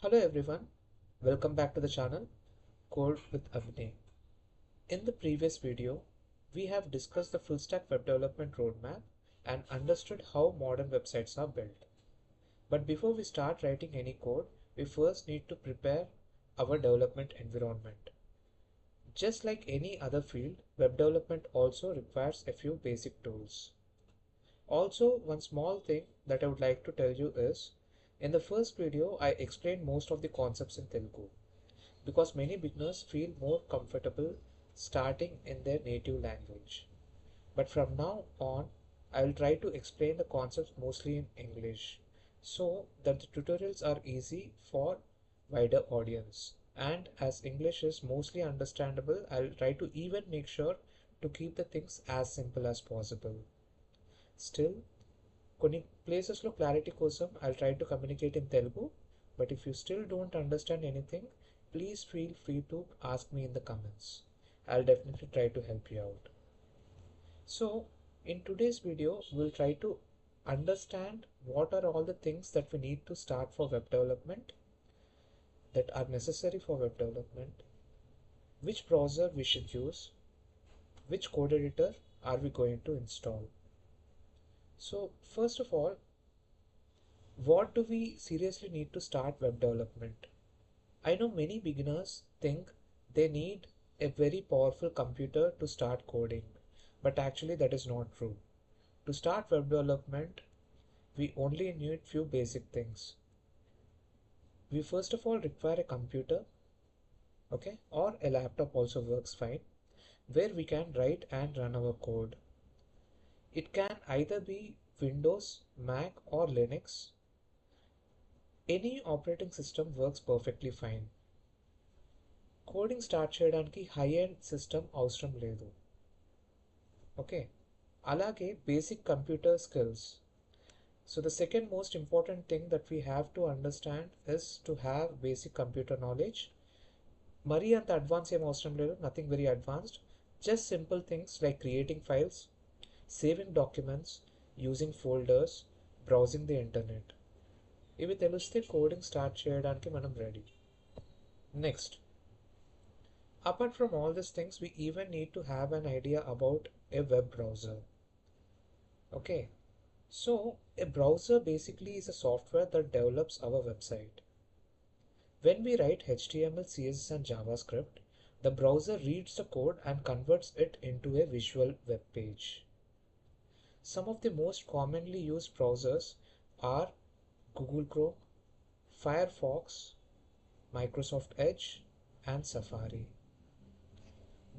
Hello everyone, welcome back to the channel Code with Avney. In the previous video, we have discussed the full stack web development roadmap and understood how modern websites are built. But before we start writing any code, we first need to prepare our development environment. Just like any other field, web development also requires a few basic tools. Also, one small thing that I would like to tell you is, in the first video, I explained most of the concepts in Telugu because many beginners feel more comfortable starting in their native language. But from now on, I will try to explain the concepts mostly in English so that the tutorials are easy for wider audience. And as English is mostly understandable, I'll try to even make sure to keep the things as simple as possible. Still, కొన్ని ప్లేసెస్లో clarity కోసం I'll try to communicate in Telugu, but if you still don't understand anything, please feel free to ask me in the comments. I'll definitely try to help you out. So, in today's video, we'll try to understand what are all the things that we need to start for web development, that are necessary for web development, which browser we should use, which code editor are we going to install. So, first of all, what do we seriously need to start web development? I know many beginners think they need a very powerful computer to start coding, but actually that is not true. To start web development, we only need few basic things. We first of all require a computer, okay, or a laptop also works fine, where we can write and run our code. It can either be Windows, Mac, or Linux. Any operating system works perfectly fine. Coding start చేయడానికి high end system అవసరం లేదు. Okay, అలాగే basic computer skills. So the second most important thing that we have to understand is to have basic computer knowledge. మరీ అంత advance ఏం అవసరం లేదు, nothing very advanced. Just simple things like creating files, saving documents, using folders, browsing the internet. ఇవి తెలిస్తే coding start చేయడానికి మనం ready. Next, apart from all these things, we even need to have an idea about a web browser. Okay, so a browser basically is a software that develops our website. When we write HTML, CSS and JavaScript, the browser reads the code and converts it into a visual web page. Some of the most commonly used browsers are Google Chrome, Firefox, Microsoft Edge and Safari.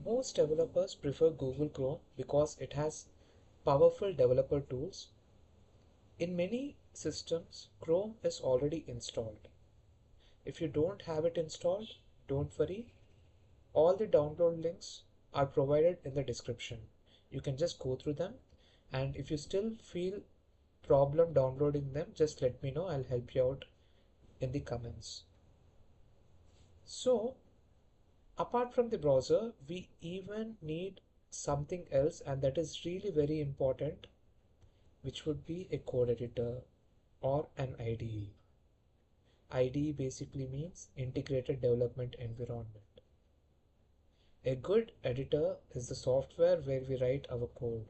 Most developers prefer Google Chrome because it has powerful developer tools. In many systems, Chrome is already installed. If you don't have it installed, don't worry. All the download links are provided in the description. You can just go through them, and if you still feel problem downloading them, just let me know. I'll help you out in the comments. So, apart from the browser, we even need something else, and that is really very important, which would be a code editor or an IDE. IDE basically means integrated development environment. A good editor is the software where we write our code.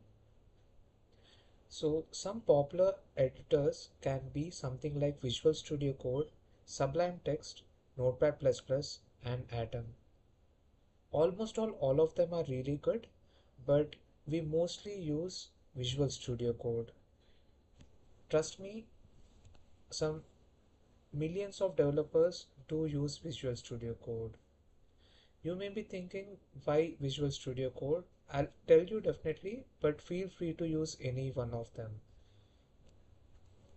So some popular editors can be something like Visual Studio Code, Sublime Text, Notepad++, and Atom. Almost all of them are really good, but we mostly use Visual Studio Code. Trust me, some millions of developers do use Visual Studio Code. You may be thinking, why Visual Studio Code? I'll tell you definitely, but feel free to use any one of them.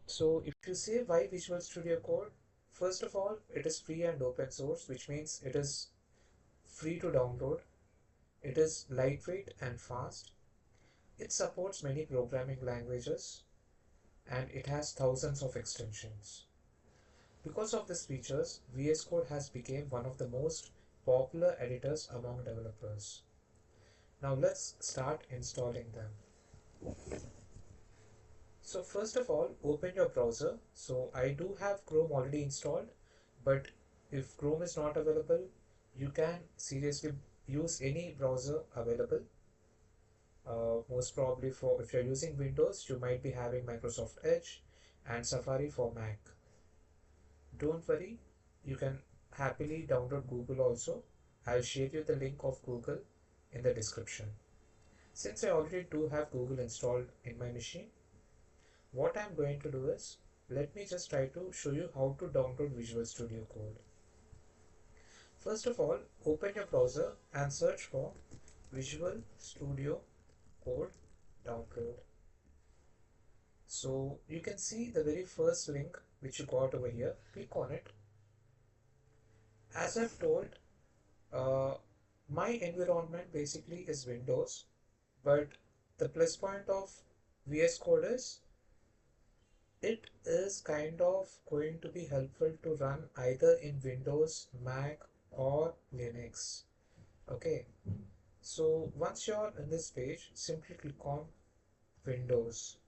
So if you say why Visual Studio Code, first of all, it is free and open source, which means it is free to download. It is lightweight and fast. It supports many programming languages and it has thousands of extensions. Because of these features, VS Code has become one of the most popular editors among developers. Now let's start installing them. So first of all, open your browser. So I do have Chrome already installed. But if Chrome is not available, you can seriously use any browser available. Most probably for if you're using Windows, you might be having Microsoft Edge and Safari for Mac. Don't worry, you can happily download Google also. I'll share you the link of Google in the description. Since I already do have Google installed in my machine, what I'm going to do is, let me just try to show you how to download Visual Studio Code. First of all, open your browser and search for Visual Studio Code download. So you can see the very first link which you got over here. Click on it. As I've told, uh, my environment basically is Windows, but the plus point of VS Code is it is kind of going to be helpful to run either in Windows, Mac, or Linux. Okay, so once you're in this page, simply click on Windows.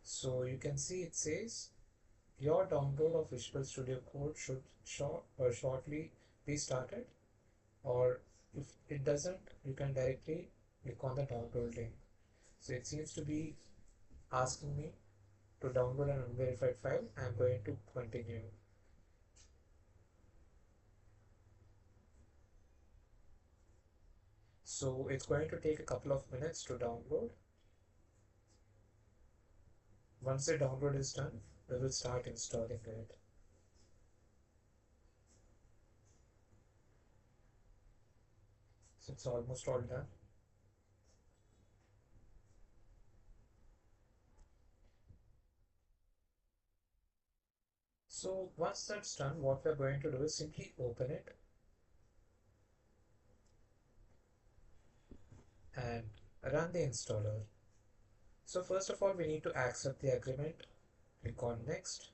So you can see it says your download of Visual Studio Code should shortly be started, or if it doesn't, you can directly click on the download link. So it seems to be asking me to download an unverified file. I'm going to continue. So it's going to take a couple of minutes to download. Once the download is done, we will start installing it. So it's almost all done. So once that's done, what we're going to do is simply open it and run the installer. So first of all, we need to accept the agreement. Click on next,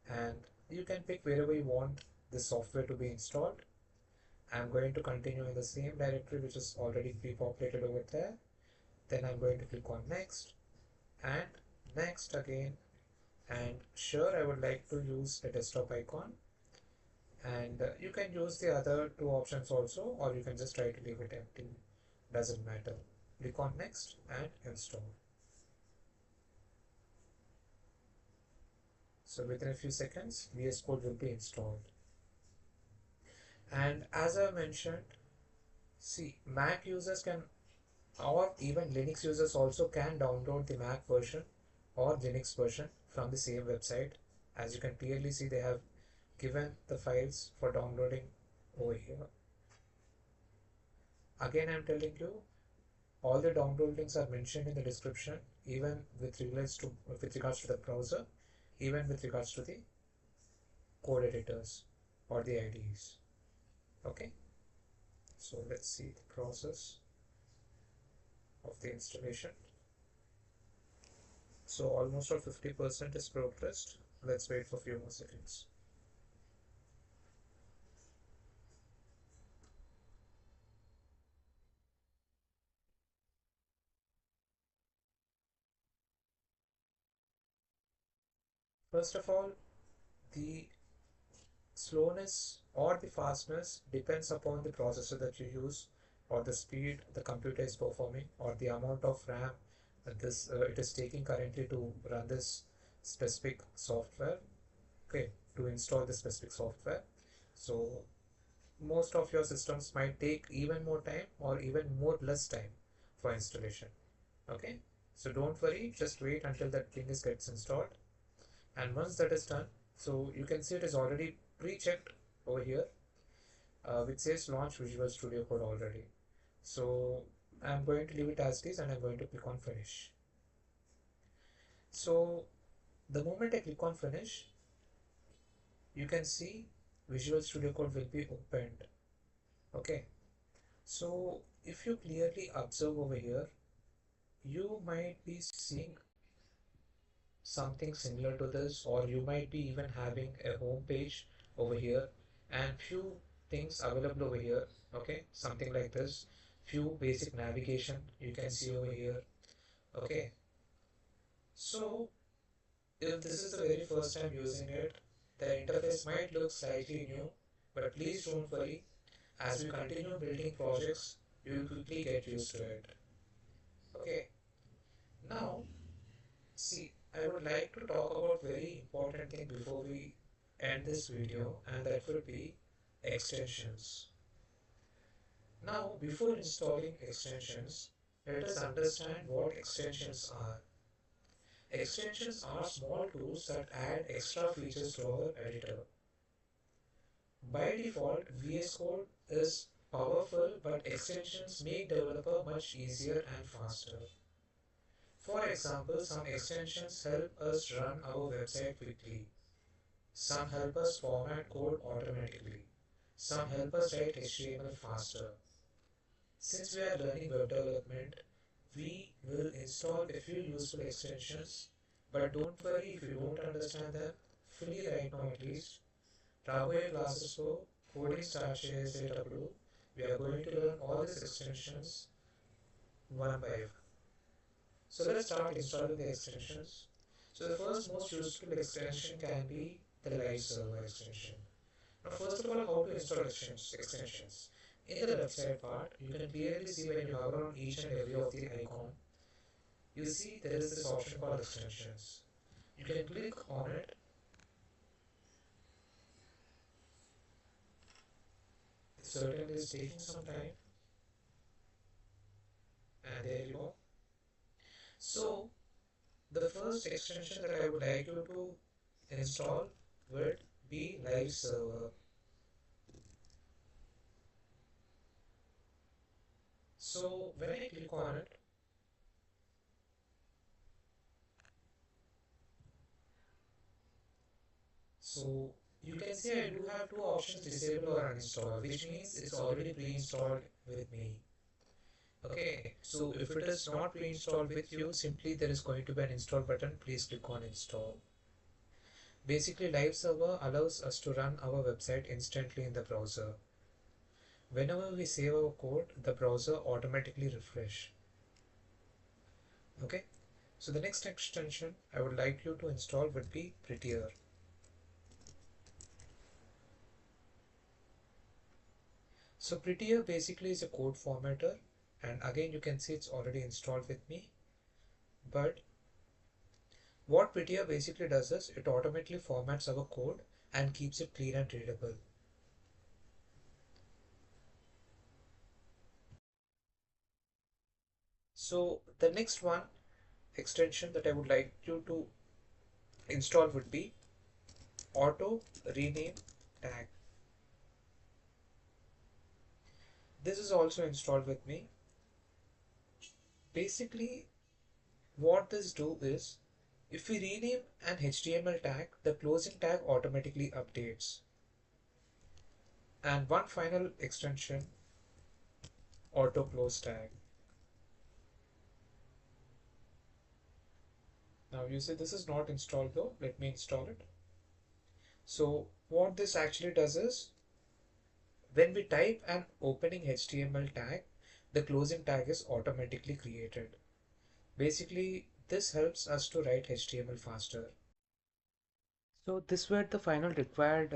and you can pick wherever you want the software to be installed. I'm going to continue in the same directory which is already pre-populated over there. Then I'm going to click on next and next again, and sure, I would like to use a desktop icon, and you can use the other two options also, or you can just try to leave it empty, doesn't matter. Click on next and install. So within a few seconds, VS Code will be installed. And as I mentioned, see, Mac users can, or even Linux users also can download the Mac version or Linux version from the same website. As you can clearly see, they have given the files for downloading over here. Again, I'm telling you, all the download links are mentioned in the description, even with regards to the browser, even with regards to the code editors or the IDEs. Okay, so let's see the process of the installation. So almost all 50% is progressed. Let's wait for a few more seconds. First of all, the slowness or the fastness depends upon the processor that you use, or the speed the computer is performing, or the amount of RAM that it is taking currently to run this specific software. Okay, to install this specific software. So most of your systems might take even more time or even more less time for installation. Okay, so don't worry, just wait until that thing gets installed. And once that is done, so you can see it is already pre-checked over here, which says launch Visual Studio Code already. So I'm going to leave it as it is, and I'm going to click on finish. So the moment I click on finish, you can see Visual Studio Code will be opened. Okay, so if you clearly observe over here, you might be seeing something similar to this, or you might be even having a home page over here and few things available over here. Okay, something like this, few basic navigation you can see over here. Okay, so if this is the very first time using it, The interface might look slightly new, but please don't worry. As we continue building projects, you will quickly get used to it. Okay, now see, I would like to talk about very important thing before we end this video, and that would be extensions. Now, before installing extensions, let us understand what extensions are. Extensions are small tools that add extra features to our editor. By default, VS Code is powerful, but extensions make developer much easier and faster. For example, some extensions help us run our website quickly. Some help us format code automatically. Some help us write HTML faster. Since we are learning web development, we will install a few useful extensions, but don't worry if you don't understand them fully right now at least. Raboye classes for coding starches AW. We are going to learn all these extensions one by one. So let's start installing the extensions. So the first most useful extension can be the live server extension. Now first of all, how to install extensions. In the left side part, you can clearly see when you hover on each and every of the icon, you see there is this option called extensions. You can click on it. It certainly is taking some time, and there you go. So the first extension that I would like you to install would be live server. So when I click on it, so you can see I do have two options, disable or uninstall, which means it's already pre-installed with me. Okay, so if it is not pre-installed with you, simply there is going to be an install button. Please click on install. Basically, live server allows us to run our website instantly in the browser. Whenever we save our code, the browser automatically refresh. Okay, so the next extension I would like you to install would be Prettier. So Prettier basically is a code formatter, and again you can see it's already installed with me. But what Prettier basically does is it automatically formats our code and keeps it clean and readable. So the next one extension that I would like you to install would be Auto Rename Tag. This is also installed with me. Basically, what this do is, if we rename an HTML tag, the closing tag automatically updates. And one final extension, Auto Close Tag. Now you see this is not installed though. Let me install it. So what this actually does is, when we type an opening HTML tag, the closing tag is automatically created. Basically, this helps us to write HTML faster. So this were the final required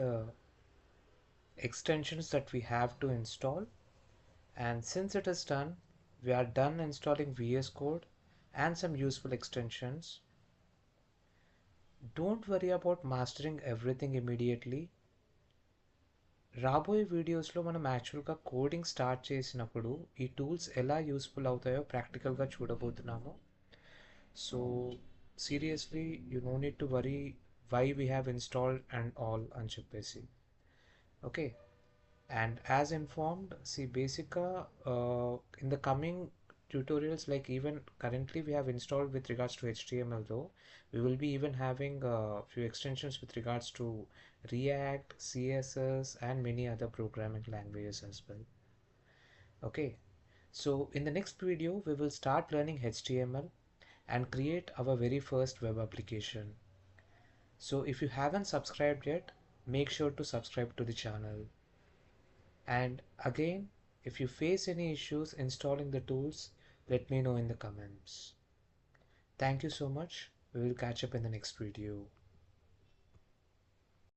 extensions that we have to install. And since it is done, we are done installing VS Code and some useful extensions. Don't worry about mastering everything immediately. రాబోయే వీడియోస్లో మనం యాక్చువల్గా coding start చేసినప్పుడు ఈ tools ఎలా useful అవుతాయో ప్రాక్టికల్గా చూడబోతున్నాము. So seriously you no need to worry why we have installed and all అని చెప్పేసి. Okay, and as informed, see basically in the coming tutorials, like even currently we have installed with regards to HTML though, we will be even having a few extensions with regards to React, CSS and many other programming languages as well. Okay, so in the next video we will start learning HTML and create our very first web application. So if you haven't subscribed yet, make sure to subscribe to the channel. And again, if you face any issues installing the tools, let me know in the comments. Thank you so much. We will catch up in the next video.